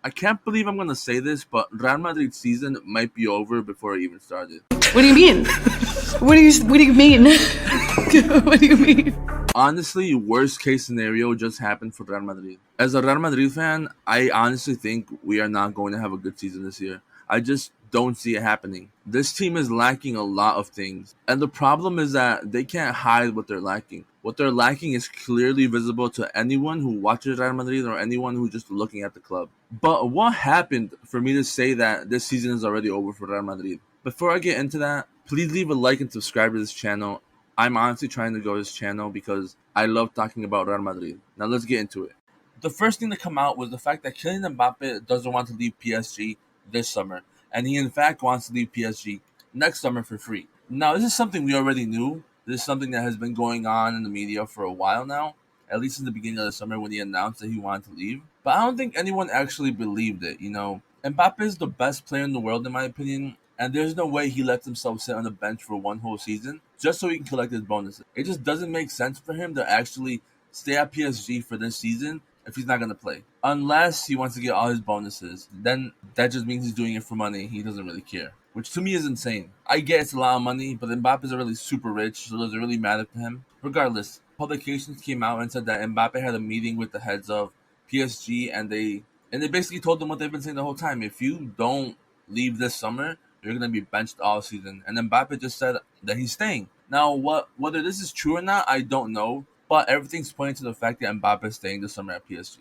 I can't believe I'm gonna say this, but Real Madrid's season might be over before it even started. What do you mean? What do you mean? What do you mean? Honestly, worst case scenario just happened for Real Madrid. As a Real Madrid fan, I honestly think we are not going to have a good season this year. I just don't see it happening. This team is lacking a lot of things. And the problem is that they can't hide what they're lacking. What they're lacking is clearly visible to anyone who watches Real Madrid or anyone who's just looking at the club. But what happened for me to say that this season is already over for Real Madrid? Before I get into that, please leave a like and subscribe to this channel. I'm honestly trying to grow this channel because I love talking about Real Madrid. Now let's get into it. The first thing to come out was the fact that Kylian Mbappe doesn't want to leave PSG this summer, and he in fact wants to leave PSG next summer for free. Now this is something we already knew. This is something that has been going on in the media for a while now, at least in the beginning of the summer when he announced that he wanted to leave. But I don't think anyone actually believed it. Mbappe is the best player in the world in my opinion, and there's no way he lets himself sit on the bench for one whole season just so he can collect his bonuses. It just doesn't make sense for him to actually stay at PSG for this season if he's not going to play. Unless he wants to get all his bonuses. Then that just means he's doing it for money. He doesn't really care. Which to me is insane. I get it's a lot of money, but Mbappe is already super rich, so does it really matter to him? Regardless, publications came out and said that Mbappe had a meeting with the heads of PSG and they basically told them what they've been saying the whole time. If you don't leave this summer, you're gonna be benched all season. And Mbappe just said that he's staying. Now, whether this is true or not, I don't know. But everything's pointing to the fact that Mbappe is staying this summer at PSG.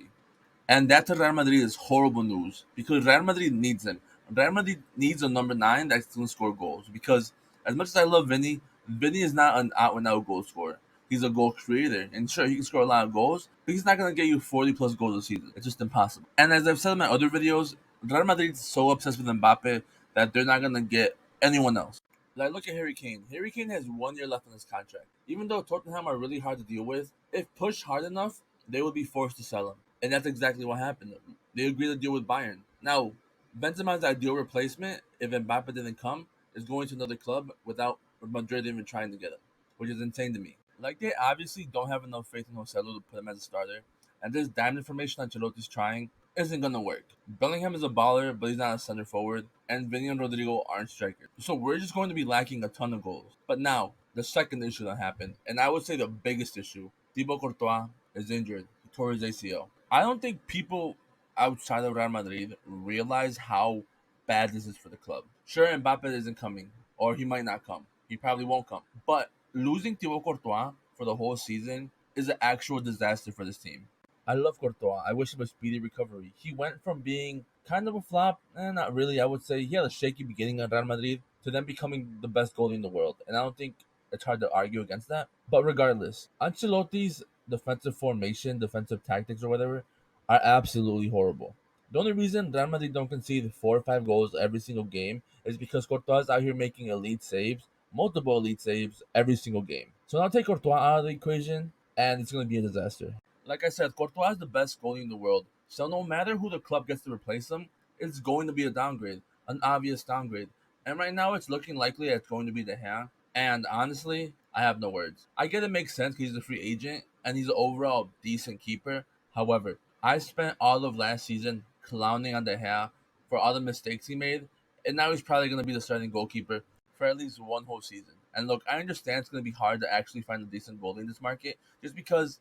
And that to Real Madrid is horrible news because Real Madrid needs him. Real Madrid needs a number 9 that's going to score goals because as much as I love Vinny is not an out and out goal scorer. He's a goal creator. And sure, he can score a lot of goals, but he's not going to get you 40 plus goals a season. It's just impossible. And as I've said in my other videos, Real Madrid is so obsessed with Mbappe that they're not going to get anyone else. Like, look at Harry Kane. Harry Kane has 1 year left on his contract. Even though Tottenham are really hard to deal with, if pushed hard enough, they would be forced to sell him. And that's exactly what happened. They agreed to deal with Bayern. Now, Benzema's ideal replacement, if Mbappe didn't come, is going to another club without Madrid even trying to get him, which is insane to me. Like, they obviously don't have enough faith in Joselu to put him as a starter, and this damn information Ancelotti's trying isn't gonna work. Bellingham is a baller, but he's not a center forward, and Vinny and Rodrigo aren't strikers. So we're just going to be lacking a ton of goals. But now, the second issue that happened, and I would say the biggest issue, Thibaut Courtois is injured. He tore his ACL. I don't think people outside of Real Madrid realize how bad this is for the club. Sure, Mbappe isn't coming, or he might not come. He probably won't come. But losing Thibaut Courtois for the whole season is an actual disaster for this team. I love Courtois. I wish him a speedy recovery. He went from being kind of a flop, not really. I would say he had a shaky beginning at Real Madrid to then becoming the best goalie in the world, and I don't think it's hard to argue against that. But regardless, Ancelotti's defensive formation, defensive tactics, or whatever, are absolutely horrible. The only reason Real Madrid don't concede 4 or 5 goals every single game is because Courtois is out here making elite saves, multiple elite saves every single game. So now take Courtois out of the equation, and it's going to be a disaster. Like I said, Courtois is the best goalie in the world. So no matter who the club gets to replace him, it's going to be a downgrade, an obvious downgrade. And right now, it's looking likely that it's going to be De Gea. And honestly, I have no words. I get it makes sense because he's a free agent and he's an overall decent keeper. However, I spent all of last season clowning on De Gea for all the mistakes he made, and now he's probably going to be the starting goalkeeper for at least one whole season. And look, I understand it's going to be hard to actually find a decent goalie in this market just because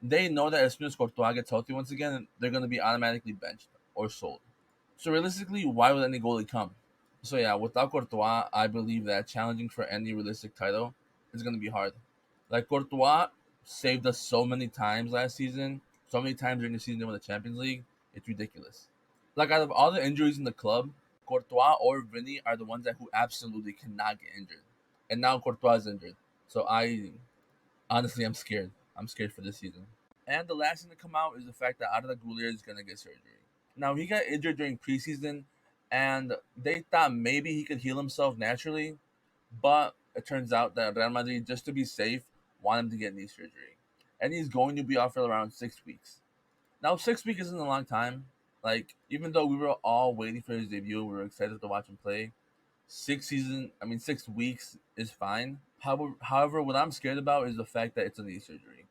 they know that as soon as Courtois gets healthy once again, they're going to be automatically benched or sold. So realistically, why would any goalie come? So yeah, without Courtois, I believe that challenging for any realistic title is going to be hard. Like Courtois saved us so many times last season, so many times during the season they won the Champions League. It's ridiculous. Like out of all the injuries in the club, Courtois or Vinny are the ones that who absolutely cannot get injured. And now Courtois is injured. So I honestly I'm scared. I'm scared for this season. And the last thing to come out is the fact that Arda Güler is gonna get surgery. Now he got injured during preseason, and they thought maybe he could heal himself naturally, but it turns out that Real Madrid, just to be safe, want him to get knee surgery, and he's going to be off for around 6 weeks. Now 6 weeks isn't a long time. Like even though we were all waiting for his debut, we were excited to watch him play. 6 weeks is fine. However, what I'm scared about is the fact that it's a knee surgery.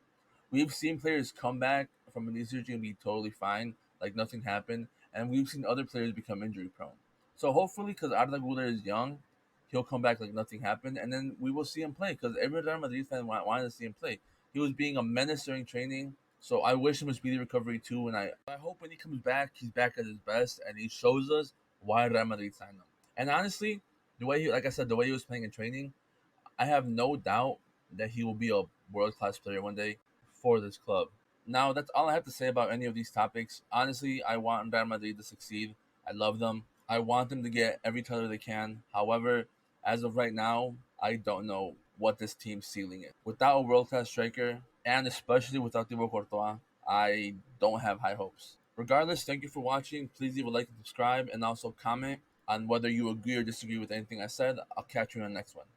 We've seen players come back from a knee surgery and be totally fine, like nothing happened, and we've seen other players become injury prone. So hopefully, because Arda Güler is young, he'll come back like nothing happened, and then we will see him play. Because every Real Madrid fan wanted to see him play. He was being a menace during training, so I wish him a speedy recovery too. And I hope when he comes back, he's back at his best, and he shows us why Real Madrid signed him. And honestly, the way he, like I said, the way he was playing in training, I have no doubt that he will be a world class player one day for this club. Now, that's all I have to say about any of these topics. Honestly, I want Real Madrid to succeed. I love them. I want them to get every title they can. However, as of right now, I don't know what this team's ceiling is. Without a world class striker, and especially without Thibaut Courtois, I don't have high hopes. Regardless, thank you for watching. Please leave a like and subscribe, and also comment on whether you agree or disagree with anything I said. I'll catch you in the next one.